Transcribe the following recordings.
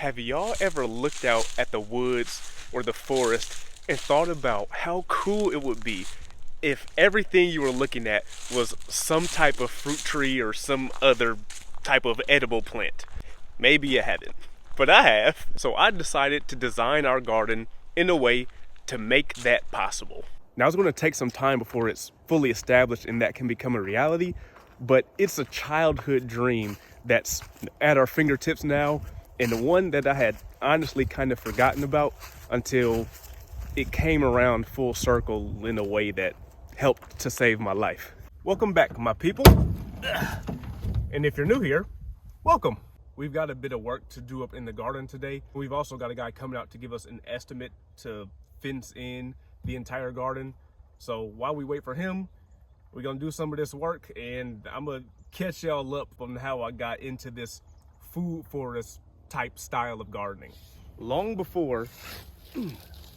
Have y'all ever looked out at the woods or the forest and thought about how cool it would be if everything you were looking at was some type of fruit tree or some other type of edible plant? Maybe you haven't, but I have. So I decided to design our garden in a way to make that possible. Now it's going to take some time before it's fully established and that can become a reality, but it's a childhood dream that's at our fingertips now, and one that I had honestly kind of forgotten about until it came around full circle in a way that helped to save my life. Welcome back, my people. And if you're new here, welcome. We've got a bit of work to do up in the garden today. We've also got a guy coming out to give us an estimate to fence in the entire garden. So while we wait for him, we're gonna do some of this work, and I'm gonna catch y'all up on how I got into this food forest type style of gardening. Long before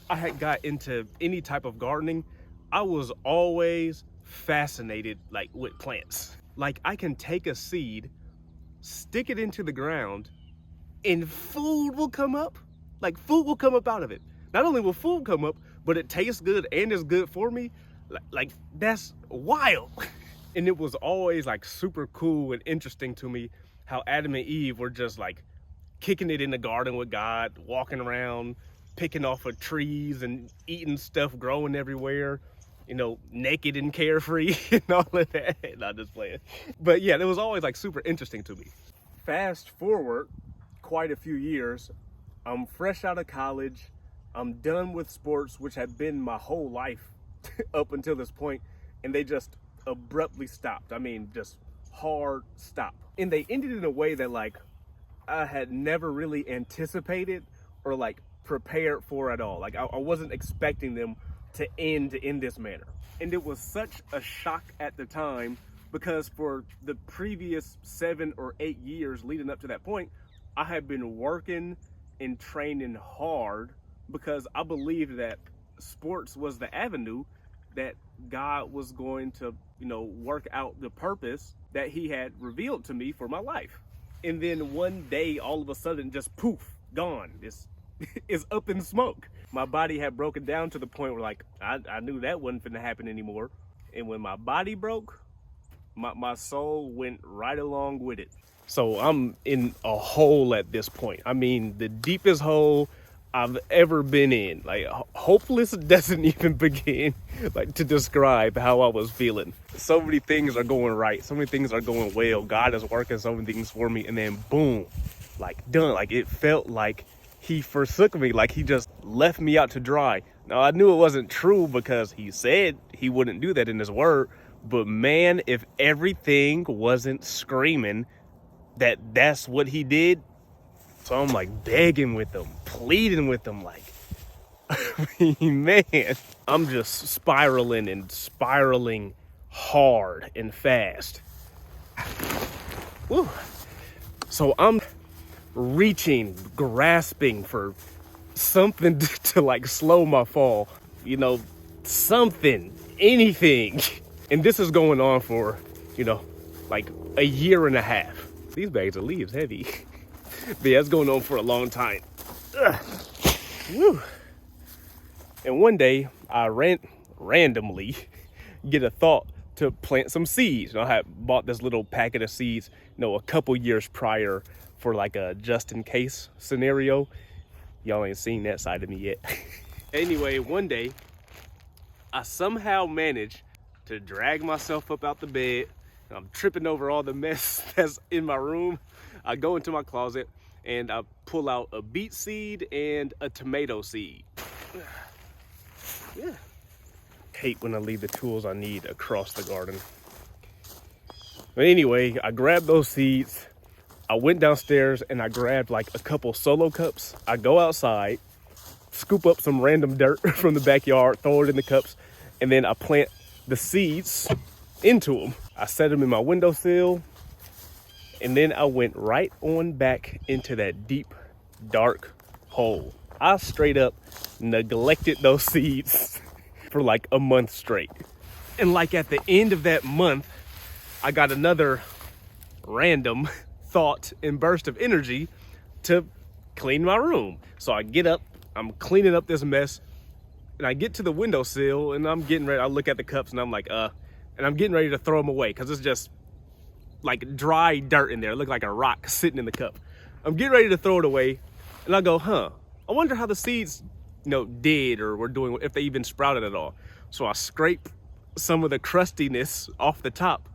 I had got into any type of gardening, I was always fascinated with plants. Like, I can take a seed, stick it into the ground, and food will come up. Like, food will come up out of it. Not only will food come up, but it tastes good and is good for me. Like that's wild. And it was always super cool and interesting to me how Adam and Eve were just kicking it in the garden with God, walking around, picking off of trees and eating stuff growing everywhere, naked and carefree and all of that. Not just playing. But yeah, it was always super interesting to me. Fast forward quite a few years, I'm fresh out of college. I'm done with sports, which had been my whole life up until this point, and they just abruptly stopped. I mean, just hard stop. And they ended in a way that I had never really anticipated or prepared for at all. I wasn't expecting them to end in this manner. And it was such a shock at the time, because for the previous 7 or 8 years leading up to that point, I had been working and training hard because I believed that sports was the avenue that God was going to, work out the purpose that he had revealed to me for my life. And then one day, all of a sudden, just poof, gone. It's up in smoke. My body had broken down to the point where I knew that wasn't finna happen anymore. And when my body broke, my soul went right along with it. So I'm in a hole at this point. I mean, the deepest hole I've ever been in. Hopeless doesn't even begin to describe how I was feeling. So many things are going right. So many things are going well. God is working so many things for me, and then boom, done. It felt like he forsook me. He just left me out to dry. Now I knew it wasn't true because he said he wouldn't do that in his word. But man, if everything wasn't screaming that that's what he did, so I'm begging with them, pleading with them, man, I'm just spiraling hard and fast. Woo. So I'm reaching, grasping for something to slow my fall, something, anything. And this is going on for, a year and a half. These bags of leaves heavy. But yeah, it's going on for a long time. Woo. And one day, I randomly get a thought to plant some seeds. I had bought this little packet of seeds, a couple years prior for a just in case scenario. Y'all ain't seen that side of me yet. Anyway, one day, I somehow managed to drag myself up out the bed. I'm tripping over all the mess that's in my room. I go into my closet and I pull out a beet seed and a tomato seed. Yeah. Hate when I leave the tools I need across the garden. But anyway, I grabbed those seeds. I went downstairs and I grabbed a couple solo cups. I go outside, scoop up some random dirt from the backyard, throw it in the cups, and then I plant the seeds into them. I set them in my windowsill, and then I went right on back into that deep, dark hole. I straight up neglected those seeds for a month straight. And at the end of that month, I got another random thought and burst of energy to clean my room. So I get up, I'm cleaning up this mess, and I get to the windowsill, and I'm getting ready. I look at the cups, and I'm like, and I'm getting ready to throw them away because it's just like dry dirt in there. It looked like a rock sitting in the cup. I'm getting ready to throw it away, and I go, I wonder how the seeds, did or were doing, if they even sprouted at all. So I scrape some of the crustiness off the top,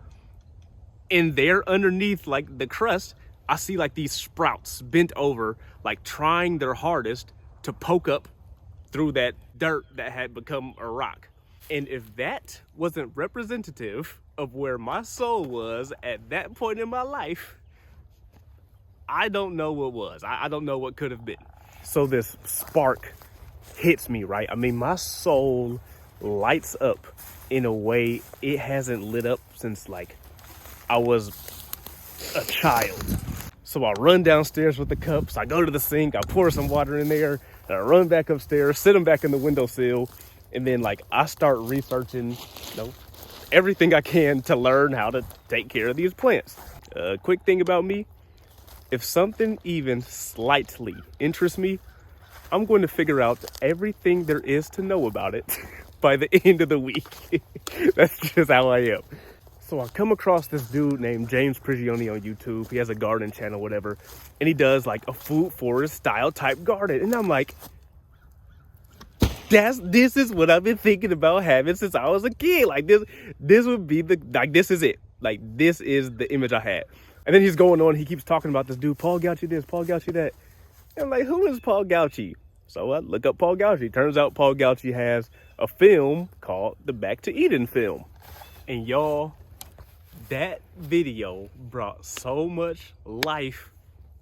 and there underneath like the crust, I see like these sprouts bent over, like trying their hardest to poke up through that dirt that had become a rock. And if that wasn't representative of where my soul was at that point in my life, I don't know what was. I don't know what could have been. So this spark hits me, right? I mean, my soul lights up in a way it hasn't lit up since like I was a child. So I run downstairs with the cups, I go to the sink, I pour some water in there, and I run back upstairs, sit them back in the windowsill, and then like I start researching, everything I can to learn how to take care of these plants. Quick thing about me, if something even slightly interests me, I'm going to figure out everything there is to know about it by the end of the week. That's just how I am. So I come across this dude named James Prigioni on YouTube. He has a garden channel, whatever, and he does like a food forest style type garden. And I'm like, this is what I've been thinking about having since I was a kid. Like this would be this is it. Like this is the image I had. And then he's going on, he keeps talking about this dude, Paul Gauci this, Paul Gauci that. And I'm like, who is Paul Gauci? So I look up Paul Gauci. Turns out Paul Gauci has a film called the Back to Eden film. And y'all, that video brought so much life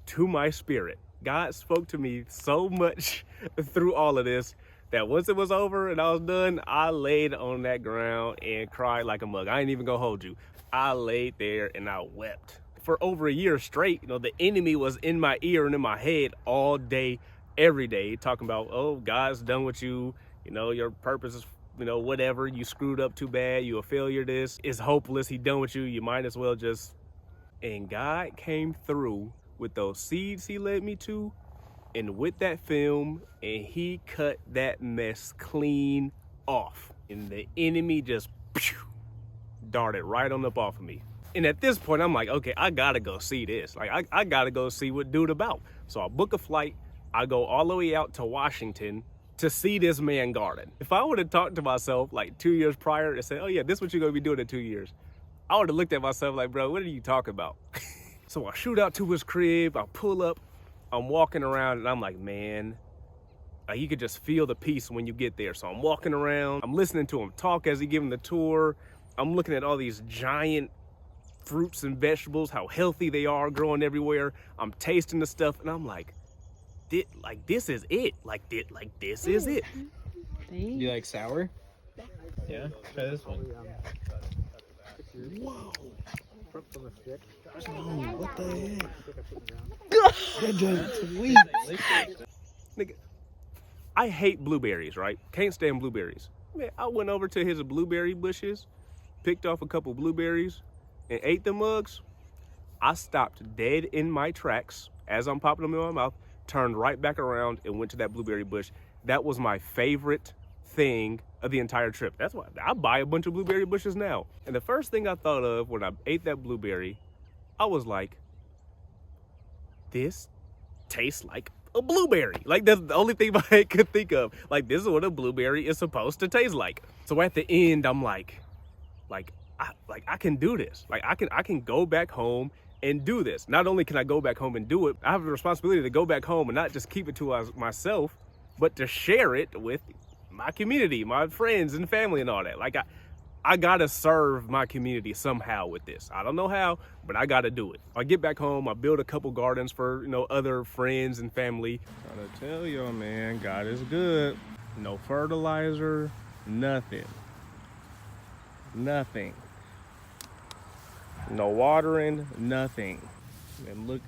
to my spirit. God spoke to me so much through all of this that once it was over and I was done, I laid on that ground and cried like a mug. I ain't even gonna hold you. I laid there and I wept. For over a year straight, the enemy was in my ear and in my head all day, every day, talking about, oh, God's done with you. Your purpose is, whatever. You screwed up too bad. You a failure. This is hopeless. He done with you. You might as well just. And God came through with those seeds he led me to and with that film, and he cut that mess clean off. And the enemy just darted right on up off of me. And at this point, I'm like, okay, I gotta go see this. Like, I gotta go see what dude about. So I book a flight. I go all the way out to Washington to see this man garden. If I would have talked to myself like 2 years prior and said, oh yeah, this is what you're gonna be doing in 2 years, I would have looked at myself like, bro, what are you talking about? So I shoot out to his crib. I pull up. I'm walking around, and I'm like, man, you could just feel the peace when you get there. So I'm walking around. I'm listening to him talk as he giving the tour. I'm looking at all these giant fruits and vegetables, how healthy they are, growing everywhere. I'm tasting the stuff, and I'm like, this is it. This is it. You like sour? Yeah, try this one. Whoa. Oh, what the heck? That joint's sweet. Nigga, I hate blueberries, right? Can't stand blueberries. Man, I went over to his blueberry bushes, picked off a couple blueberries, and ate the mugs. I stopped dead in my tracks as I'm popping them in my mouth, turned right back around and went to that blueberry bush. That was my favorite thing of the entire trip. That's why I buy a bunch of blueberry bushes now. And the first thing I thought of when I ate that blueberry, I was like, this tastes like a blueberry. Like, that's the only thing my head could think of. Like, this is what a blueberry is supposed to taste like. So at the end, I'm like I can do this. Like, I can go back home and do this. Not only can I go back home and do it, I have the responsibility to go back home and not just keep it to myself, but to share it with my community, my friends and family and all that. Like, I gotta serve my community somehow with this. I don't know how, but I gotta do it. I get back home, I build a couple gardens for, other friends and family. Gotta tell y'all, man, God is good. No fertilizer, nothing. No watering, nothing. And look.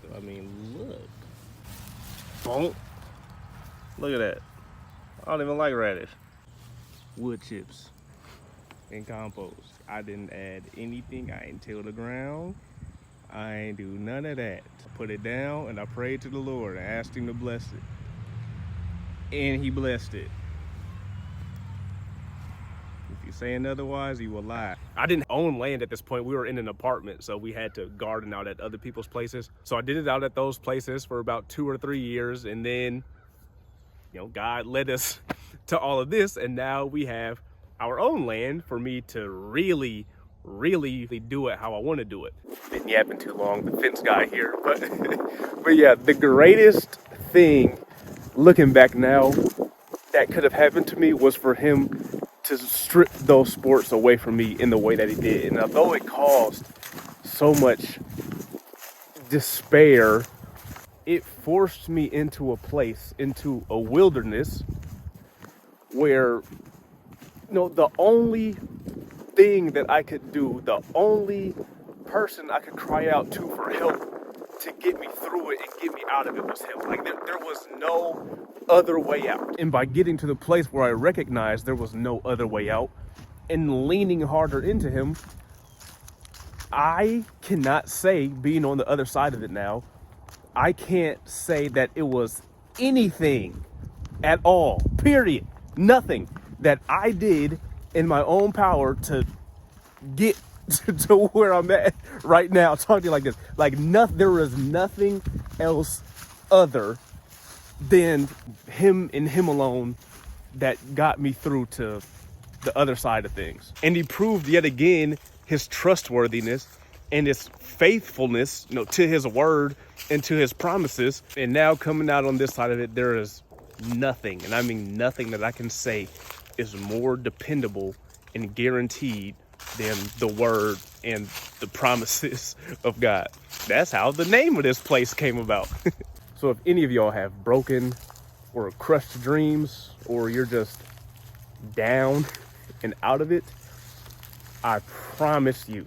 Boom. Look at that. I don't even like radish. Wood chips and compost. I didn't add anything. I didn't till the ground. I ain't do none of that. I put it down and I prayed to the Lord. I asked him to bless it. And he blessed it. If you're saying otherwise, you will lie. I didn't own land at this point. We were in an apartment, so we had to garden out at other people's places. So I did it out at those places for about 2 or 3 years, and then, you know, God led us to all of this, and now we have our own land for me to really do it how I want to do it. Been yapping too long, the fence guy here, but but yeah, the greatest thing looking back now that could have happened to me was for him to strip those sports away from me in the way that he did. And although it caused so much despair, it forced me into a place, into a wilderness where, you know, the only thing that I could do, the only person I could cry out to for help to get me through it and get me out of it was him. Like there was no other way out. And by getting to the place where I recognized there was no other way out and leaning harder into him, I cannot say, being on the other side of it now, I can't say that it was anything at all, period, nothing that I did in my own power to get to where I'm at right now, talking to you like this. Like, there was nothing else other than him and him alone that got me through to the other side of things. And he proved yet again his trustworthiness and his faithfulness, you know, to his word and to his promises. And now coming out on this side of it, there is nothing, and I mean nothing, that I can say is more dependable and guaranteed than the word and the promises of God. That's how the name of this place came about. So if any of y'all have broken or crushed dreams, or you're just down and out of it, I promise you,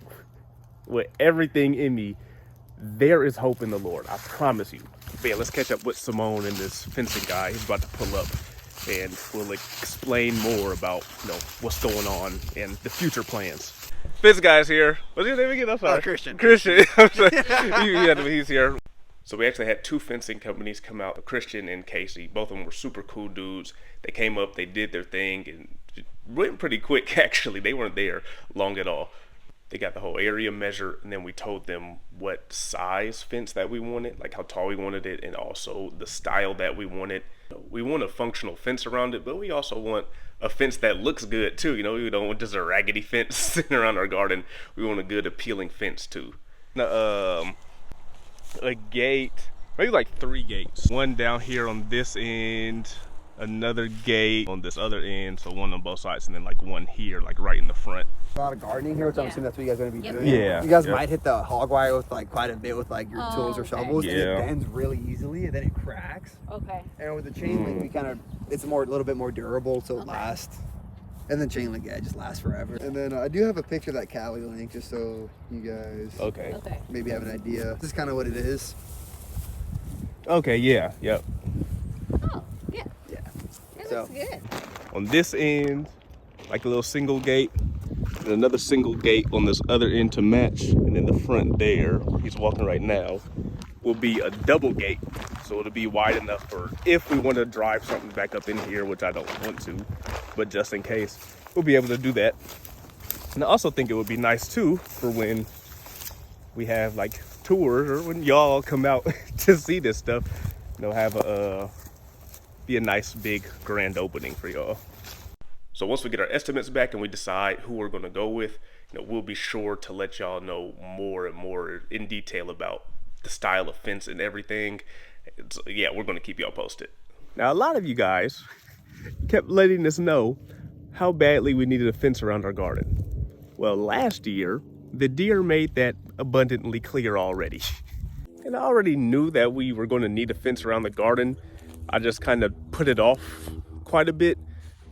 with everything in me, there is hope in the Lord. I promise you. But yeah, let's catch up with Simone and this fencing guy. He's about to pull up, and we'll explain more about, you know, what's going on and the future plans. Fence guy's here. What's your name again? I'm sorry. Christian. Christian. He's here. So we actually had 2 fencing companies come out, Christian and Casey. Both of them were super cool dudes. They came up, they did their thing, and it went pretty quick, actually. They weren't there long at all. They got the whole area measured, and then we told them what size fence that we wanted, like how tall we wanted it, and also the style that we wanted. We want a functional fence around it, but we also want a fence that looks good too. You know, we don't want just a raggedy fence sitting around our garden. We want a good, appealing fence too. Now, a gate, maybe like 3 gates. One down here on this end, another gate on this other end, so one on both sides, and then like one here, like right in the front. A lot of gardening here, which I'm assuming that's what you guys are going to be doing. Yeah. You guys might hit the hog wire with like quite a bit with like your tools or shovels, and Yeah. it bends really easily, and then it cracks. Okay. And with the chain link, we kind of, it's a little bit more durable, so it lasts. And then chain link, yeah, it just lasts forever. And then I do have a picture of that Cali link, just so you guys Okay. maybe have an idea. This is kind of what it is. Okay, yeah, yep. Oh, yeah. Yeah. It So- looks good. On this end, like a little single gate, and another single gate on this other end to match, and in the front there, where he's walking right now, will be a double gate. So it'll be wide enough for if we want to drive something back up in here, which I don't want to, but just in case, we'll be able to do that. And I also think it would be nice too for when we have like tours, or when y'all come out to see this stuff, you know, have be a nice big grand opening for y'all. So once we get our estimates back and we decide who we're going to go with, you know, we'll be sure to let y'all know more and more in detail about the style of fence and everything. So, yeah, we're going to keep y'all posted. Now, a lot of you guys kept letting us know how badly we needed a fence around our garden. Well, last year, the deer made that abundantly clear already. And I already knew that we were going to need a fence around the garden. I just kind of put it off quite a bit.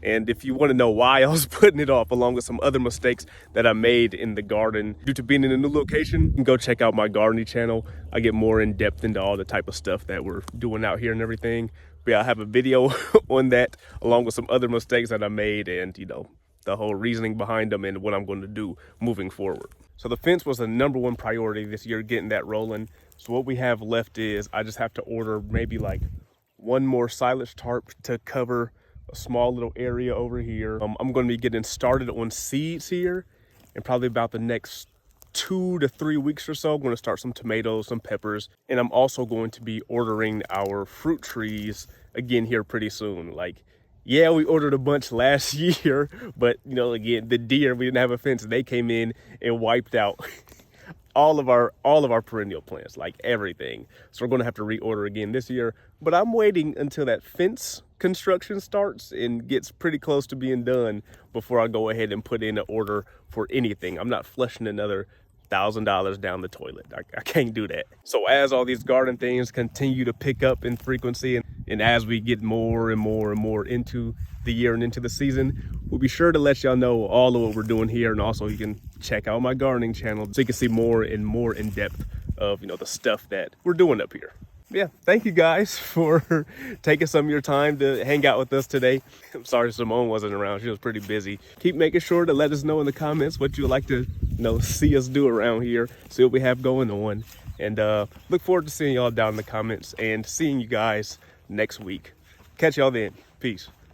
And if you want to know why I was putting it off, along with some other mistakes that I made in the garden due to being in a new location, you can go check out my gardening channel. I get more in depth into all the type of stuff that we're doing out here and everything. But yeah, I have a video on that, along with some other mistakes that I made, and, you know, the whole reasoning behind them and what I'm going to do moving forward. So the fence was the #1 priority this year, getting that rolling. So what we have left is I just have to order maybe like one more silage tarp to cover a small little area over here. I'm going to be getting started on seeds here, and probably about the next 2 to 3 weeks or so, I'm going to start some tomatoes, some peppers, and I'm also going to be ordering our fruit trees again here pretty soon. Like, yeah, we ordered a bunch last year, but you know, again, the deer, we didn't have a fence. They came in and wiped out all of our perennial plants, like everything. So we're going to have to reorder again this year, but I'm waiting until that fence construction starts and gets pretty close to being done before I go ahead and put in an order for anything. I'm not flushing another $1,000 down the toilet. I can't do that. So as all these garden things continue to pick up in frequency, and as we get more and more and more into the year and into the season, we'll be sure to let y'all know all of what we're doing here. And also you can check out my gardening channel so you can see more and more in depth of, you know, the stuff that we're doing up here. Yeah, thank you guys for taking some of your time to hang out with us today. I'm sorry Simone wasn't around. She was pretty busy. Keep making sure to let us know in the comments what you would like to, you know, see us do around here, see what we have going on. And look forward to seeing y'all down in the comments and seeing you guys next week. Catch y'all then. Peace.